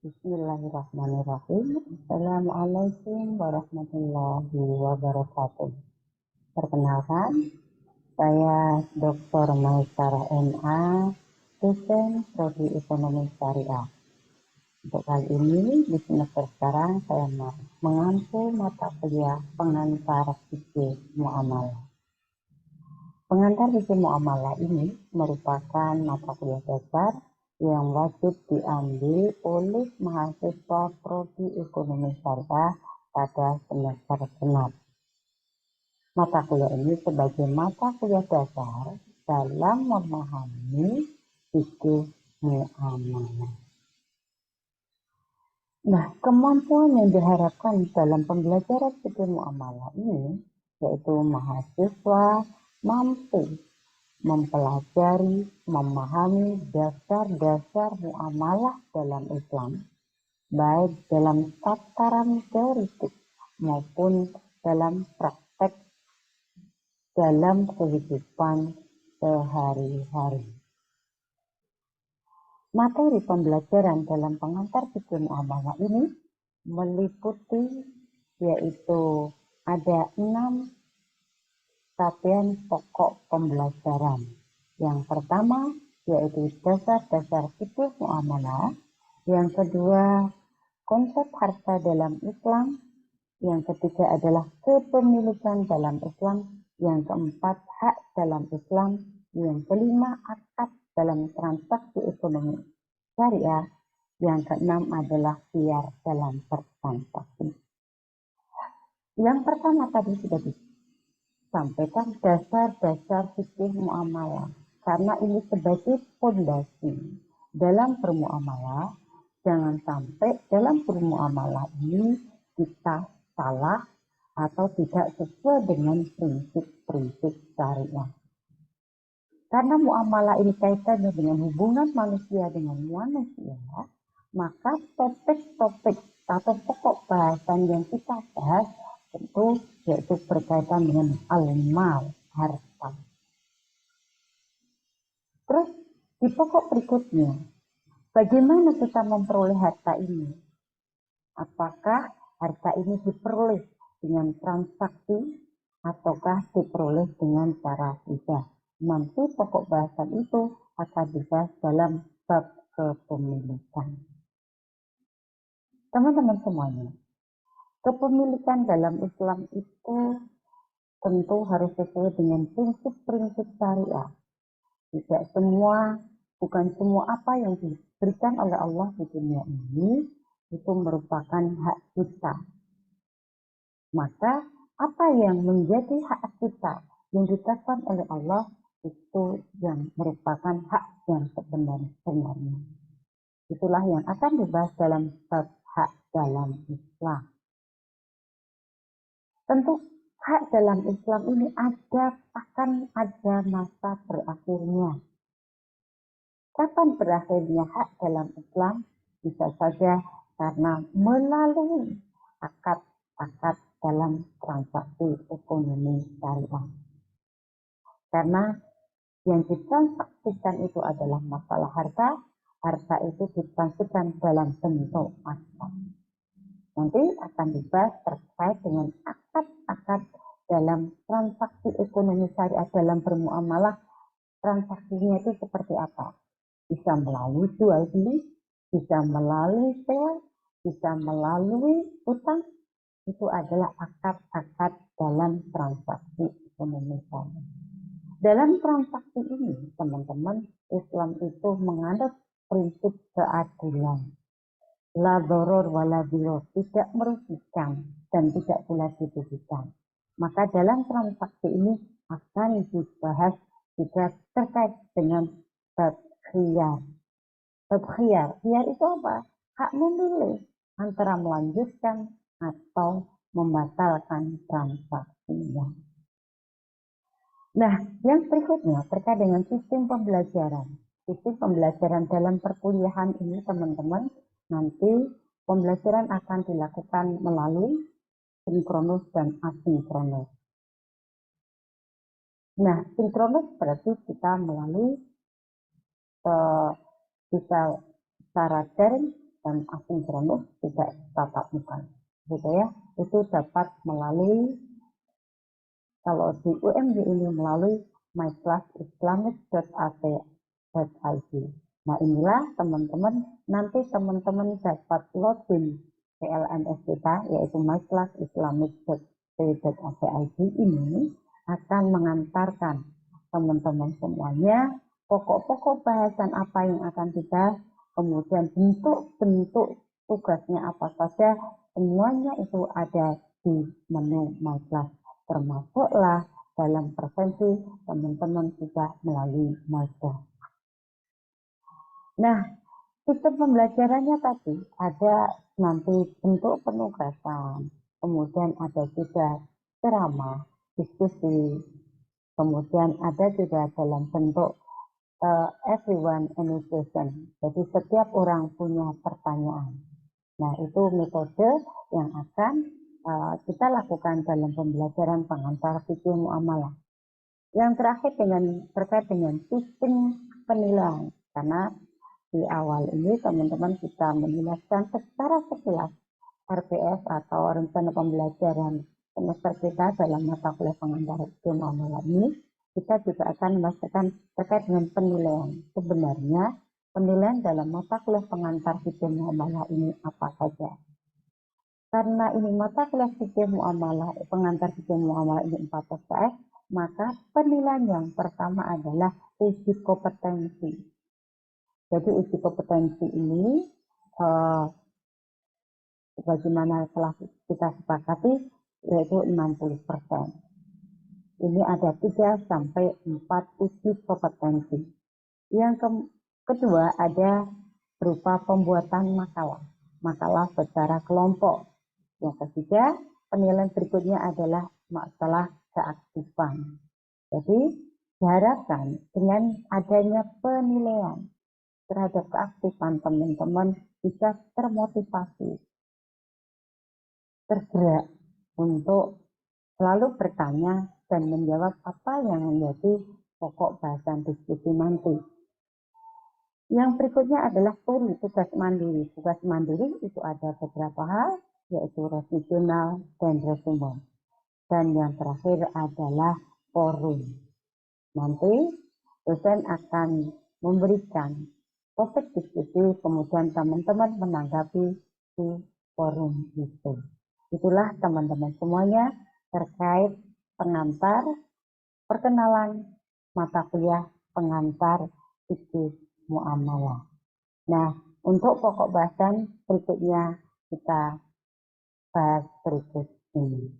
Bismillahirrahmanirrahim. Assalamualaikum warahmatullahi wabarakatuh. Perkenalkan, saya Dr. Maisara MA, dosen Prodi Ekonomi Syariah. Untuk kali ini di semester sekarang saya mengampu mata kuliah pengantar fikih muamalah. Pengantar fikih muamalah ini merupakan mata kuliah dasar yang wajib diambil oleh mahasiswa Prodi Ekonomi Syariah pada semester genap. Mata kuliah ini sebagai mata kuliah dasar dalam memahami fikih muamalah. Nah, kemampuan yang diharapkan dalam pembelajaran fikih muamalah ini yaitu mahasiswa mampu mempelajari, memahami dasar-dasar muamalah dalam Islam, baik dalam tataran teoretik maupun dalam praktek dalam kehidupan sehari-hari. Materi pembelajaran dalam pengantar fikih muamalah ini meliputi yaitu ada 6 capaian pokok pembelajaran. Yang pertama yaitu dasar-dasar fikih muamalah, yang kedua konsep harta dalam Islam, yang ketiga adalah kepemilikan dalam Islam, yang keempat hak dalam Islam, yang kelima akad dalam transaksi ekonomi syariah, yang keenam adalah khiyar dalam bertransaksi. Yang pertama tadi sudah sampaikan dasar-dasar fikih muamalah, karena ini sebagai fondasi dalam bermuamalah. Jangan sampai dalam bermuamalah ini kita salah atau tidak sesuai dengan prinsip-prinsip syariah. Karena muamalah ini kaitannya dengan hubungan manusia dengan manusia, maka topik-topik atau pokok bahasan yang kita bahas tentu yaitu berkaitan dengan al-mal, harta. Terus di pokok berikutnya, bagaimana kita memperoleh harta ini? Apakah harta ini diperoleh dengan transaksi ataukah diperoleh dengan cara hibah? Nanti pokok bahasan itu akan dibahas dalam bab kepemilikan. Teman-teman semuanya, kepemilikan dalam Islam itu tentu harus sesuai dengan prinsip-prinsip syariah. Tidak semua, bukan semua apa yang diberikan oleh Allah di dunia ini itu merupakan hak kita. Maka apa yang menjadi hak kita yang ditetapkan oleh Allah itu yang merupakan hak yang sebenarnya. Itulah yang akan dibahas dalam bab hak dalam Islam. Tentu hak dalam Islam ini akan ada masa berakhirnya. Kapan berakhirnya hak dalam Islam? Bisa saja karena melalui akad dalam transaksi ekonomi syariah. Karena yang ditransaksikan itu adalah masalah harta, harta itu ditransaksikan dalam bentuk aset. Nanti akan dibahas terkait dengan akad-akad dalam transaksi ekonomi syariah dalam bermuamalah. Transaksinya itu seperti apa? Bisa melalui jual beli, bisa melalui sewa, bisa melalui utang. Itu adalah akad-akad dalam transaksi ekonomi syariah. Dalam transaksi ini, teman-teman, Islam itu menganut prinsip keadilan. La doror wa la diror, tidak merugikan dan tidak pula dirugikan. Maka dalam transaksi ini akan dibahas juga terkait dengan bab khiyar. Bab khiyar itu apa? Hak memilih antara melanjutkan atau membatalkan transaksinya. Nah, yang berikutnya terkait dengan sistem pembelajaran. Sistem pembelajaran dalam perkuliahan ini, teman-teman, nanti pembelajaran akan dilakukan melalui sinkronus dan asinkronus. Nah, sinkronus berarti kita melalui bisa secara daring dan asinkronus tidak tatap muka, gitu ya. Itu dapat melalui, kalau di UMY ini melalui myclassislamic.ac.id. Nah, inilah teman-teman, nanti teman-teman dapat login PLNS kita, yaitu myclassislamic.ac.id ini akan mengantarkan teman-teman semuanya pokok-pokok bahasan apa yang akan kita, kemudian bentuk-bentuk tugasnya apa saja, semuanya itu ada di menu MyClass, termasuklah dalam presensi teman-teman sudah melalui MyClass. Nah, sistem pembelajarannya tadi ada nanti bentuk penugasan, kemudian ada juga ceramah, diskusi, kemudian ada juga dalam bentuk everyone any question. Jadi setiap orang punya pertanyaan. Nah, itu metode yang akan kita lakukan dalam pembelajaran pengantar fikih muamalah. Yang terakhir terkait dengan sistem penilaian, karena di awal ini teman-teman kita menjelaskan secara sekilas RPS atau rencana pembelajaran semester kita dalam mata kuliah pengantar fikih muamalah ini. Kita juga akan memastikan terkait dengan penilaian. Sebenarnya penilaian dalam mata kuliah pengantar fikih muamalah ini apa saja? Karena ini mata kuliah fikih muamalah, pengantar fikih muamalah ini 4 SKS, maka penilaian yang pertama adalah uji kompetensi. Jadi uji kompetensi ini bagaimana telah kita sepakati yaitu 60%. Ini ada 3 sampai 4 uji kompetensi. Yang kedua ada berupa pembuatan makalah secara kelompok. Yang ketiga, penilaian berikutnya adalah masalah keaktifan. Jadi diharapkan dengan adanya penilaian terhadap keaktifan teman-teman bisa termotivasi, tergerak untuk selalu bertanya dan menjawab apa yang menjadi pokok bahasan diskusi nanti. Yang berikutnya adalah tugas mandiri. Tugas mandiri itu ada beberapa hal, yaitu revisional dan resume. Dan yang terakhir adalah forum. Nanti dosen akan memberikan topik diskusi, kemudian teman-teman menanggapi di forum itu. Itulah teman-teman semuanya terkait pengantar perkenalan mata kuliah pengantar fikih muamalah. Nah, untuk pokok bahasan berikutnya kita bahas berikut ini.